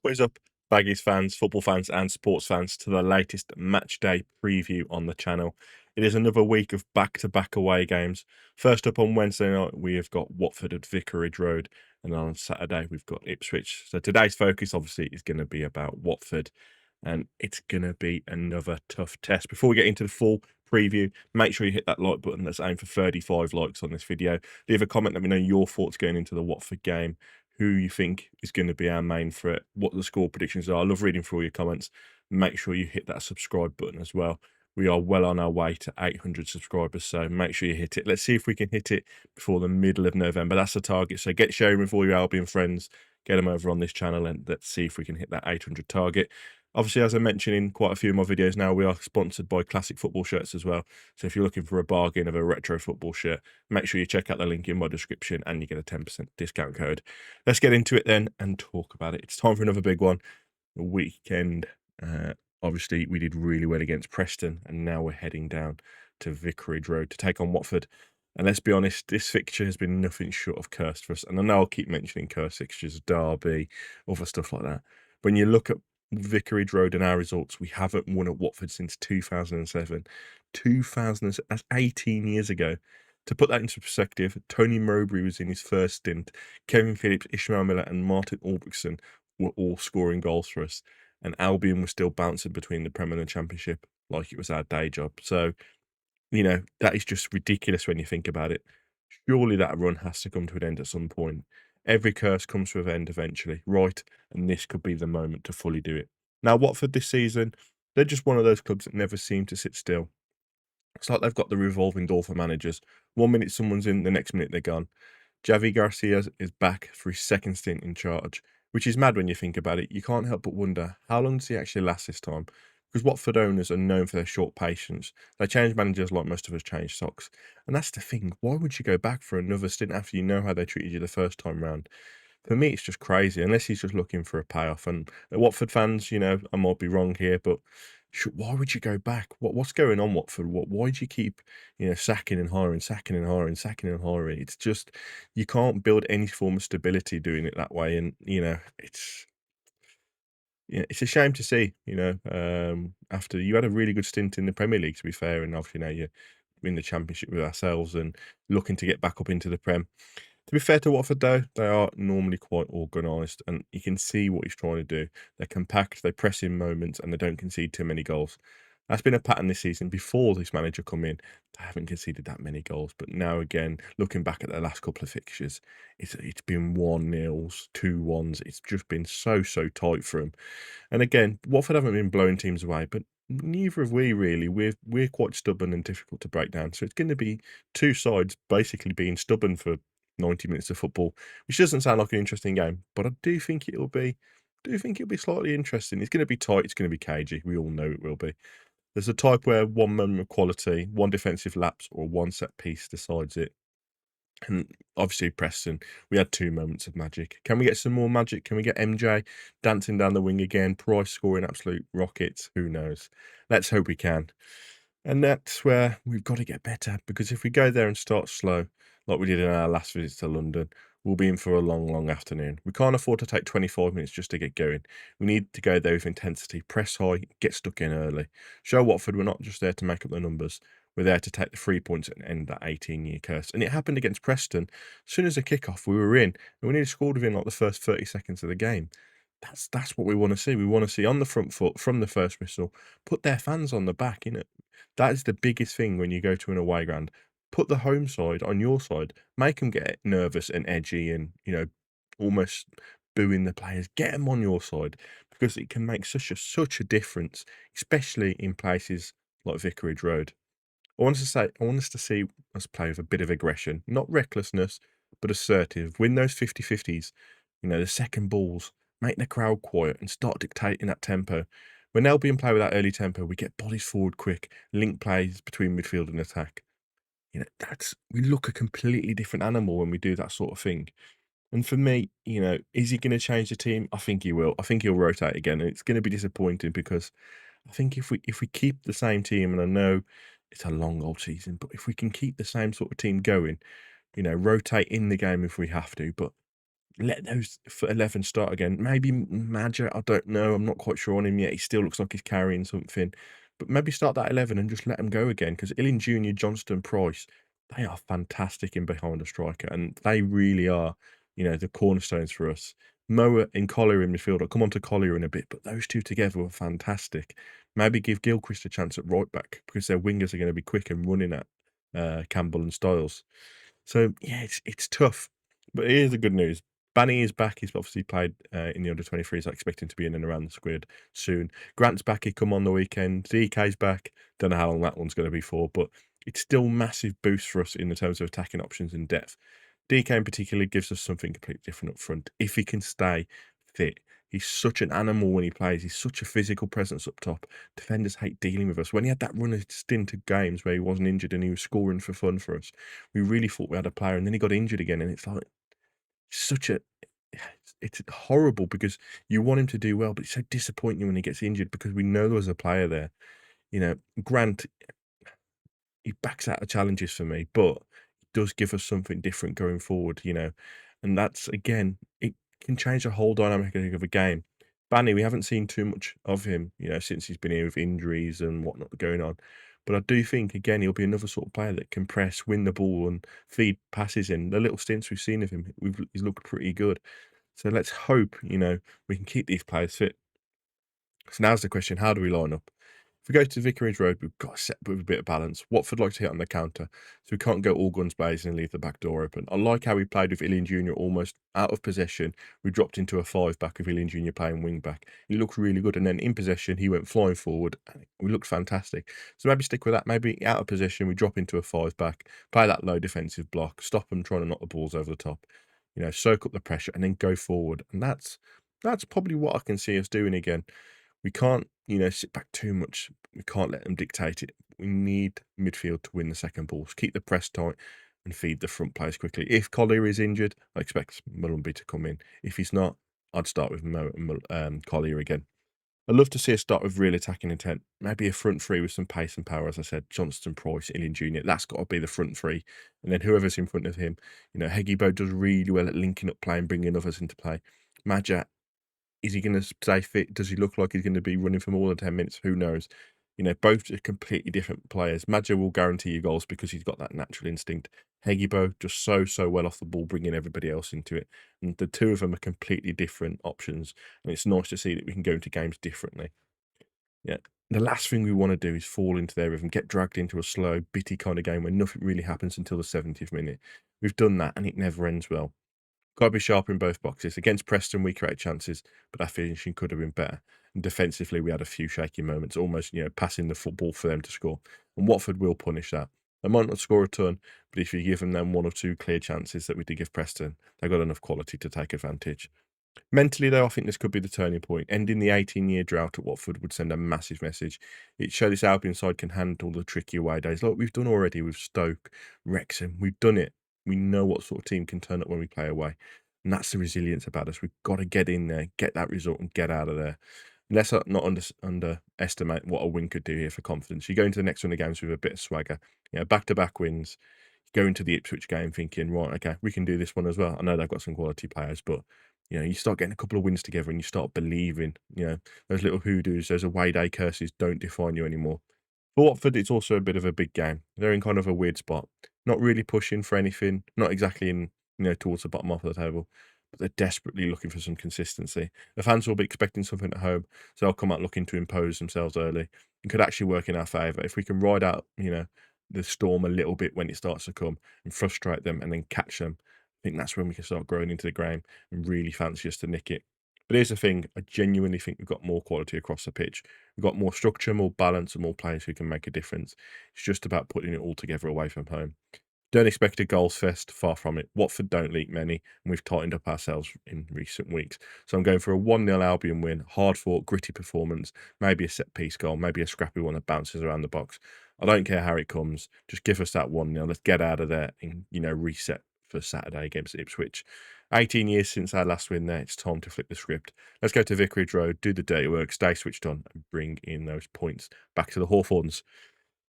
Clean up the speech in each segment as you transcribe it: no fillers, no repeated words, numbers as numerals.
What is up, Baggies fans, football fans, and sports fans, to the latest match day preview on the channel. It is another week of back-to-back away games. First up on Wednesday night, we have got Watford at Vicarage Road, and on Saturday, we've got Ipswich. So today's focus, obviously, is going to be about Watford, and it's going to be another tough test. Before we get into the full preview, make sure you hit that like button. Let's aim for 35 likes on this video. Leave a comment, let me know your thoughts going into the Watford game, who you think is going to be our main threat, what the score predictions are. I love reading through all your comments. Make sure you hit that subscribe button as well. We are well on our way to 800 subscribers, so make sure you hit it. Let's see if we can hit it before the middle of November. That's the target. So get sharing with all your Albion friends, get them over on this channel, and let's see if we can hit that 800 target. Obviously, as I mentioned in quite a few of my videos now, we are sponsored by Classic Football Shirts as well. So if you're looking for a bargain of a retro football shirt, make sure you check out the link in my description and you get a 10% discount code. Let's get into it then and talk about it. It's time for another big one. The weekend, obviously, we did really well against Preston, and now we're heading down to Vicarage Road to take on Watford. And let's be honest, this fixture has been nothing short of cursed for us. And I know I'll keep mentioning cursed fixtures, Derby, other stuff like that. When you look at Vicarage Road and our results, we haven't won at Watford since 2007. That's 18 years ago. To put that into perspective, Tony Mowbray was in his first stint. Kevin Phillips, Ishmael Miller, and Martin Albrechtsen were all scoring goals for us. And Albion was still bouncing between the Premier and the Championship like it was our day job. So, that is just ridiculous when you think about it. Surely that run has to come to an end at some point. Every curse comes to an end eventually, right? And this could be the moment to fully do it. Now, Watford this season, they're just one of those clubs that never seem to sit still. It's like they've got the revolving door for managers. 1 minute someone's in, the next minute they're gone. Javi Gracia is back for his second stint in charge, which is mad when you think about it. You can't help but wonder, how long does he actually last this time? Because Watford owners are known for their short patience. They change managers like most of us change socks. And that's the thing. Why would you go back for another stint after you know how they treated you the first time round? For me, it's just crazy, unless he's just looking for a payoff. And Watford fans, I might be wrong here, but why would you go back? What's going on, Watford? Why do you keep, sacking and hiring, sacking and hiring, sacking and hiring? It's just, you can't build any form of stability doing it that way. And, it's a shame to see, after you had a really good stint in the Premier League, to be fair, and obviously now you're in the Championship with ourselves and looking to get back up into the Prem. To be fair to Watford, though, they are normally quite organised, and you can see what he's trying to do. They're compact, they press in moments, and they don't concede too many goals. That's been a pattern this season. Before this manager come in, they haven't conceded that many goals. But now, again, looking back at their last couple of fixtures, it's been 1-0s, 2-1s. It's just been so tight for them. And again, Watford haven't been blowing teams away, but neither have we really. We're quite stubborn and difficult to break down. So it's going to be two sides basically being stubborn for 90 minutes of football, which doesn't sound like an interesting game, but I do think it'll be slightly interesting. It's going to be tight, it's going to be cagey. We all know it will be. There's a type where one moment of quality, one defensive lapse, or one set piece decides it. And obviously, Preston, we had 2 moments of magic. Can we get some more magic? Can we get MJ dancing down the wing again? Price scoring absolute rockets? Who knows? Let's hope we can. And that's where we've got to get better, because if we go there and start slow, like we did in our last visit to London, we'll be in for a long afternoon. We can't afford to take 25 minutes just to get going. We need to go there with intensity, press high, get stuck in early. Show Watford we're not just there to make up the numbers. We're there to take the 3 points and end that 18-year curse. And it happened against Preston. As soon as the kickoff, we were in, and we nearly scored within like the first 30 seconds of the game. That's what we want to see. We want to see on the front foot from the first whistle, put their fans on the back, That is the biggest thing when you go to an away ground. Put the home side on your side. Make them get nervous and edgy and, almost booing the players. Get them on your side, because it can make such a difference, especially in places like Vicarage Road. I want us to see us play with a bit of aggression, not recklessness, but assertive. Win those 50-50s, the second balls, make the crowd quiet and start dictating that tempo. When Albion play with that early tempo, we get bodies forward quick, link plays between midfield and attack. We look a completely different animal when we do that sort of thing. And for me, is he going to change the team? I think he will. I think he'll rotate again, and it's going to be disappointing, because I think if we keep the same team, and I know it's a long old season, but if we can keep the same sort of team going, rotate in the game if we have to, but let those 11 start again. Maybe Madger, I don't know. I'm not quite sure on him yet. He still looks like he's carrying something. But maybe start that 11 and just let him go again. Because Illing Jr., Johnston, Price, they are fantastic in behind a striker. And they really are, the cornerstones for us. Moa and Collier in midfield. I'll come on to Collier in a bit. But those two together were fantastic. Maybe give Gilchrist a chance at right back. Because their wingers are going to be quick and running at Campbell and Styles. So, yeah, it's tough. But here's the good news. Bany is back. He's obviously played in the under-23s. I expect him to be in and around the squad soon. Grant's back. He come on the weekend. Dike's back. Don't know how long that one's going to be for, but it's still massive boost for us in the terms of attacking options and depth. Dike in particular gives us something completely different up front. If he can stay fit, he's such an animal when he plays. He's such a physical presence up top. Defenders hate dealing with us. When he had that run of stint of games where he wasn't injured and he was scoring for fun for us, we really thought we had a player, and then he got injured again, and it's like such a it's horrible because you want him to do well, but it's so disappointing when he gets injured because we know there was a player there. Grant, he backs out the challenges for me, but he does give us something different going forward, and that's, again, it can change the whole dynamic of a game. Bany, we haven't seen too much of him, since he's been here with injuries and whatnot going on. But I do think, again, he'll be another sort of player that can press, win the ball, and feed passes in. The little stints we've seen of him, he's looked pretty good. So let's hope, we can keep these players fit. So now's the question, how do we line up? If we go to Vicarage Road, we've got to set with a bit of balance. Watford like to hit on the counter, so we can't go all guns blazing and leave the back door open. I like how we played with Illian Jr. almost out of possession. We dropped into a 5-back with Illian Jr. playing wing-back. He looked really good, and then in possession, he went flying forward, and we looked fantastic. So maybe stick with that. Maybe out of possession, we drop into a 5-back, play that low defensive block, stop them trying to knock the balls over the top, soak up the pressure, and then go forward. And that's probably what I can see us doing again. We can't, sit back too much. We can't let them dictate it. We need midfield to win the second balls. Keep the press tight and feed the front players quickly. If Collier is injured, I expect Mullenby to come in. If he's not, I'd start with Collier again. I'd love to see us start with real attacking intent. Maybe a front three with some pace and power, as I said. Johnston, Price, Illian Jr. That's got to be the front three. And then whoever's in front of him. Heggybo does really well at linking up play and bringing others into play. Madja, is he going to stay fit? Does he look like he's going to be running for more than 10 minutes? Who knows? Both are completely different players. Madjo will guarantee you goals because he's got that natural instinct. Heggybo just so well off the ball, bringing everybody else into it. And the two of them are completely different options. And it's nice to see that we can go into games differently. Yeah. The last thing we want to do is fall into their rhythm, get dragged into a slow, bitty kind of game where nothing really happens until the 70th minute. We've done that and it never ends well. Got to be sharp in both boxes. Against Preston, we create chances, but our finishing could have been better. And defensively, we had a few shaky moments, almost, passing the football for them to score. And Watford will punish that. They might not score a ton, but if you give them one or two clear chances that we did give Preston, they've got enough quality to take advantage. Mentally, though, I think this could be the turning point. Ending the 18-year drought at Watford would send a massive message. It showed this Albion side can handle the tricky away days, like we've done already with Stoke, Wrexham. We've done it. We know what sort of team can turn up when we play away. And that's the resilience about us. We've got to get in there, get that result, and get out of there. Let's not underestimate what a win could do here for confidence. You go into the next one of games with a bit of swagger. Back-to-back wins. You go into the Ipswich game thinking, right, okay, we can do this one as well. I know they've got some quality players, but you start getting a couple of wins together and you start believing, those little hoodoos, those away day curses don't define you anymore. For Watford, it's also a bit of a big game. They're in kind of a weird spot. Not really pushing for anything, not exactly in, towards the bottom half of the table, but they're desperately looking for some consistency. The fans will be expecting something at home, so they'll come out looking to impose themselves early. It could actually work in our favour if we can ride out, the storm a little bit when it starts to come and frustrate them and then catch them. I think that's when we can start growing into the game and really fancy us to nick it. But here's the thing, I genuinely think we've got more quality across the pitch. We've got more structure, more balance, and more players who can make a difference. It's just about putting it all together away from home. Don't expect a goals fest, far from it. Watford don't leak many, and we've tightened up ourselves in recent weeks. So I'm going for a 1-0 Albion win, hard-fought, gritty performance, maybe a set-piece goal, maybe a scrappy one that bounces around the box. I don't care how it comes. Just give us that 1-0. Let's get out of there and, reset for Saturday against Ipswich. 18 years since our last win there. It's time to flip the script. Let's go to Vicarage Road, do the dirty work, stay switched on, and bring in those points back to the Hawthorns.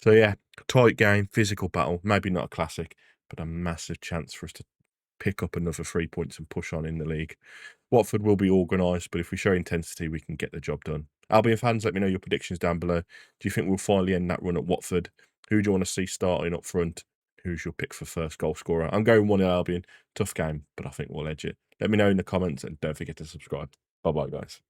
So, yeah, tight game, physical battle, maybe not a classic, but a massive chance for us to pick up another 3 points and push on in the league. Watford will be organised, but if we show intensity, we can get the job done. Albion fans, let me know your predictions down below. Do you think we'll finally end that run at Watford? Who do you want to see starting up front? Who's your pick for first goal scorer? I'm going 1-0 Albion. Tough game, but I think we'll edge it. Let me know in the comments and don't forget to subscribe. Bye-bye, guys.